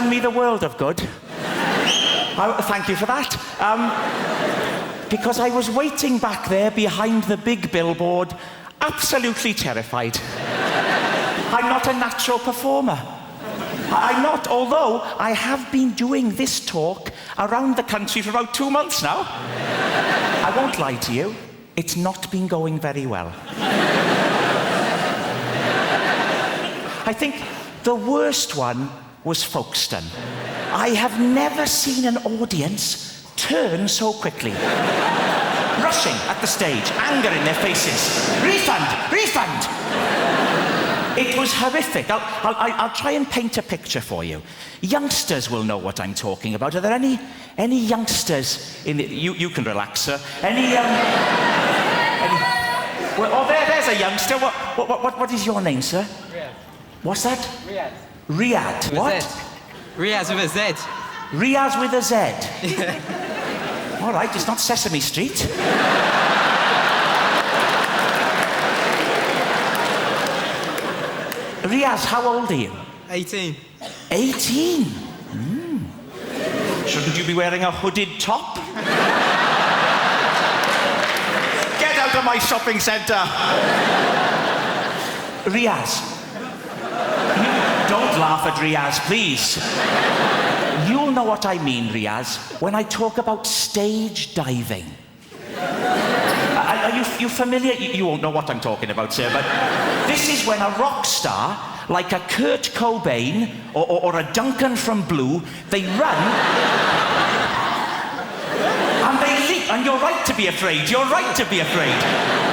done me the world of good. Thank you for that. Because I was waiting back there behind the big billboard, absolutely terrified. I'm not a natural performer. I'm not, although I have been doing this talk around the country for about 2 months now. I won't lie to you, it's not been going very well. I think the worst one was Folkestone. I have never seen an audience turn so quickly. Rushing at the stage, anger in their faces. Refund! Refund! It was horrific. I'll try and paint a picture for you. Youngsters will know what I'm talking about. Are there any youngsters in the... You can relax, sir. Well, oh, there's a youngster. What is your name, sir? Riyadh. What's that? Riyadh. Riyadh. What? Riyadh with a Z. Riyadh with a Z. All right, it's not Sesame Street. Riyadh, how old are you? 18. 18? Shouldn't you be wearing a hooded top? Get out of my shopping centre! Riyadh. Don't laugh at Riyadh, please. You'll know what I mean, Riyadh, when I talk about stage diving. Are you familiar? You won't know what I'm talking about, sir, but this is when a rock star, like a Kurt Cobain or a Duncan from Blue, they run and they leap, and you're right to be afraid, you're right to be afraid.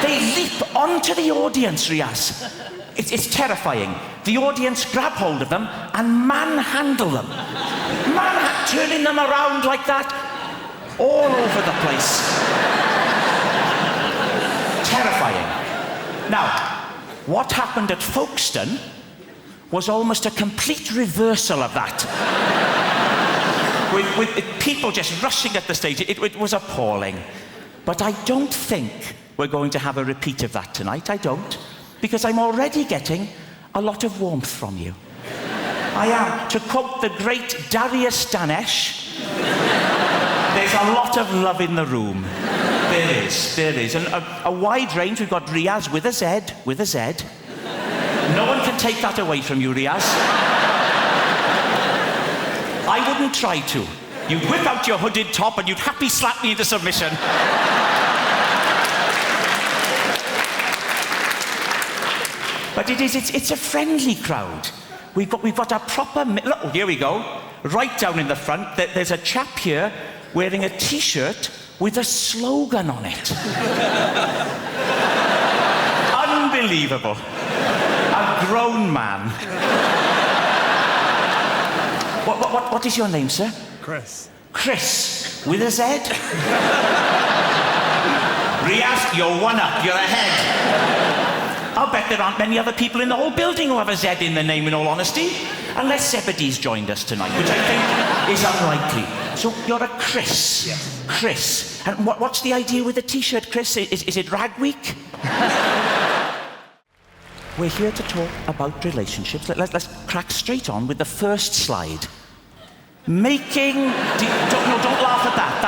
They leap onto the audience, Riyadh. It's terrifying. The audience grab hold of them and manhandle them. Turning them around like that, all over the place. Terrifying. Now, what happened at Folkestone was almost a complete reversal of that. with people just rushing at the stage. It was appalling. But I don't think we're going to have a repeat of that tonight. I don't. Because I'm already getting a lot of warmth from you. I am. To quote the great Darius Danesh, there's a lot of love in the room. There is. And a wide range. We've got Riyadh with a Z. No one can take that away from you, Riyadh. I wouldn't try to. You'd whip out your hooded top and you'd happy slap me into submission. But it's a friendly crowd. We've got a proper... Look, here we go. Right down in the front, there's a chap here wearing a T-shirt with a slogan on it. Unbelievable. A grown man. What is your name, sir? Chris. Chris, with a Z? Riyadh, you're one up, you're ahead. I'll bet there aren't many other people in the whole building who have a Z in their name, in all honesty. Unless Zebedee's joined us tonight, which I think is unlikely. So you're a Chris. Yes. Chris. And what's the idea with the T-shirt, Chris? Is it Rag Week? We're here to talk about relationships. Let's crack straight on with the first slide. Don't laugh at that.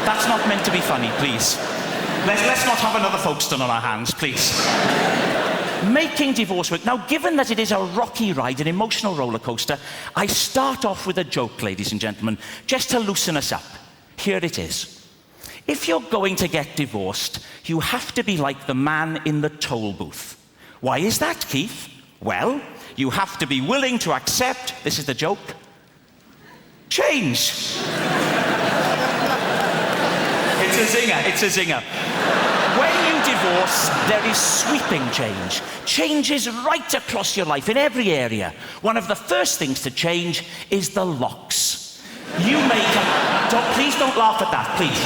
That's not meant to be funny, please. Let's not have another Folkestone on our hands, please. Making divorce work. Now, given that it is a rocky ride, an emotional roller coaster, I start off with a joke, ladies and gentlemen, just to loosen us up. Here it is. If you're going to get divorced, you have to be like the man in the toll booth. Why is that, Keith? Well, you have to be willing to accept, this is the joke, change. It's a zinger. When you divorce, there is sweeping change. Change is right across your life, in every area. One of the first things to change is the locks. You may please don't laugh at that, please.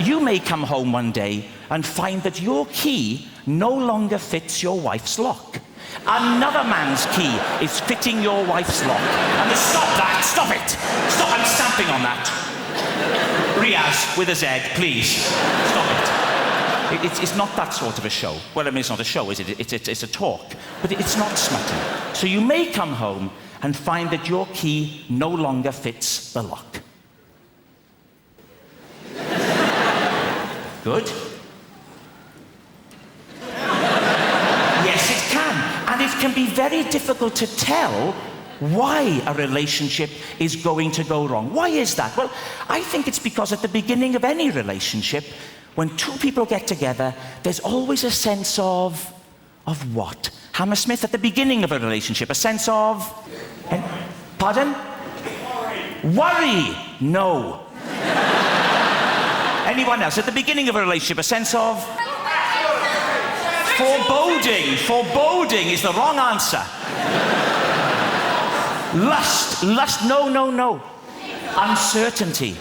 You may come home one day and find that your key no longer fits your wife's lock. Another man's key is fitting your wife's lock. And stop that, stop it. Stop, I'm stamping on that. Riyadh with a Z, please. Stop it. It's not that sort of a show. Well, I mean, it's not a show, is it? It's a talk. But it's not smutty. So you may come home and find that your key no longer fits the lock. Good. Yes, it can. And it can be very difficult to tell why a relationship is going to go wrong. Why is that? Well, I think it's because at the beginning of any relationship, when two people get together, there's always a sense of what? Hammersmith, at the beginning of a relationship, a sense of... Pardon? Worry. No. Anyone else? At the beginning of a relationship, a sense of... Foreboding. Foreboding is the wrong answer. Lust. No. Uncertainty.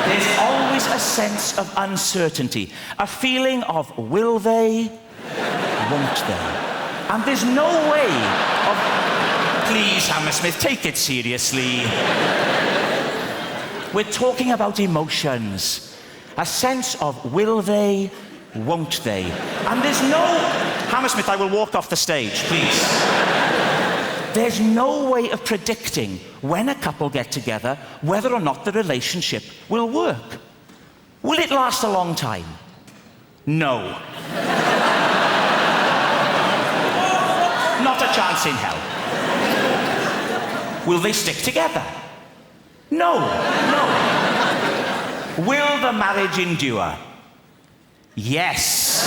There's always a sense of uncertainty. A feeling of will they, won't they? And there's no way of... Please, Hammersmith, take it seriously. We're talking about emotions. A sense of will they, won't they? And there's no... Hammersmith, I will walk off the stage, please. There's no way of predicting when a couple get together whether or not the relationship will work. Will it last a long time? No. Not a chance in hell. Will they stick together? No. Will the marriage endure? Yes.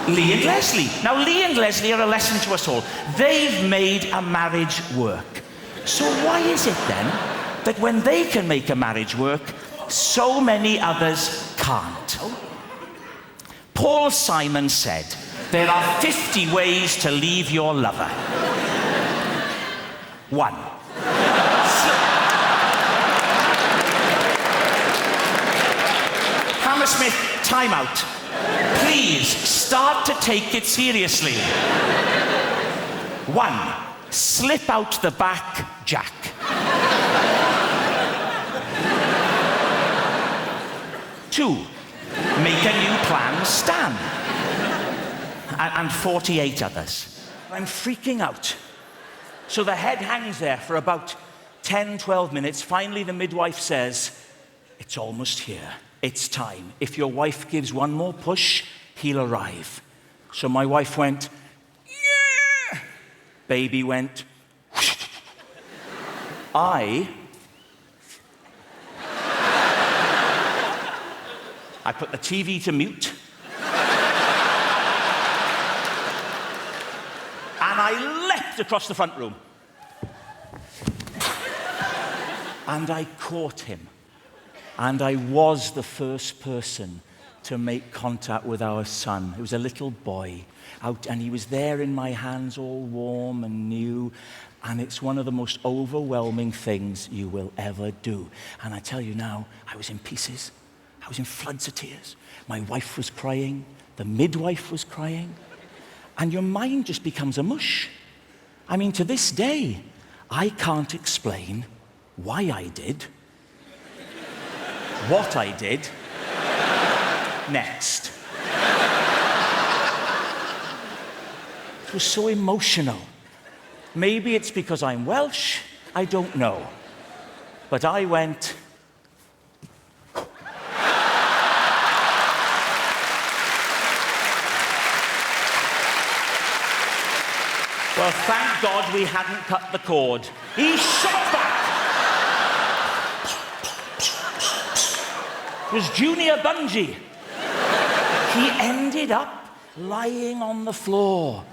Lee and Leslie. Now, Lee and Leslie are a lesson to us all. They've made a marriage work. So why is it then that when they can make a marriage work, so many others can't? Paul Simon said, there are 50 ways to leave your lover. 1. Hammersmith, time out. Please, start to take it seriously. 1. Slip out the back, Jack. 2. Make a new plan, Stan. And 48 others. I'm freaking out. So the head hangs there for about 10, 12 minutes. Finally, the midwife says, it's almost here. It's time. If your wife gives one more push, he'll arrive. So my wife went, yeah. Baby went, I put the TV to mute. And I leapt across the front room. And I caught him. And I was the first person to make contact with our son. He was a little boy out, and he was there in my hands, all warm and new. And it's one of the most overwhelming things you will ever do. And I tell you now, I was in pieces. I was in floods of tears. My wife was crying. The midwife was crying. And your mind just becomes a mush. I mean, to this day, I can't explain why I did what I did next. It was so emotional. Maybe it's because I'm Welsh, I don't know. But I went... Well, thank God we hadn't cut the cord. He shot back. It was Junior Bungee. He ended up lying on the floor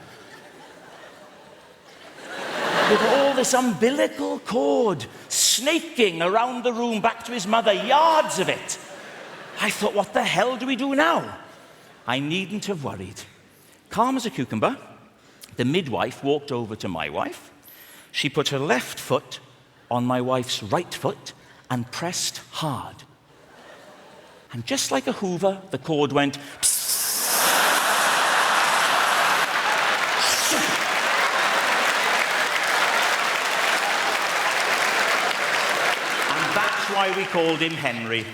with all this umbilical cord snaking around the room back to his mother, yards of it. I thought, what the hell do we do now? I needn't have worried. Calm as a cucumber, the midwife walked over to my wife. She put her left foot on my wife's right foot and pressed hard. And just like a Hoover, the cord went... And that's why we called him Henry.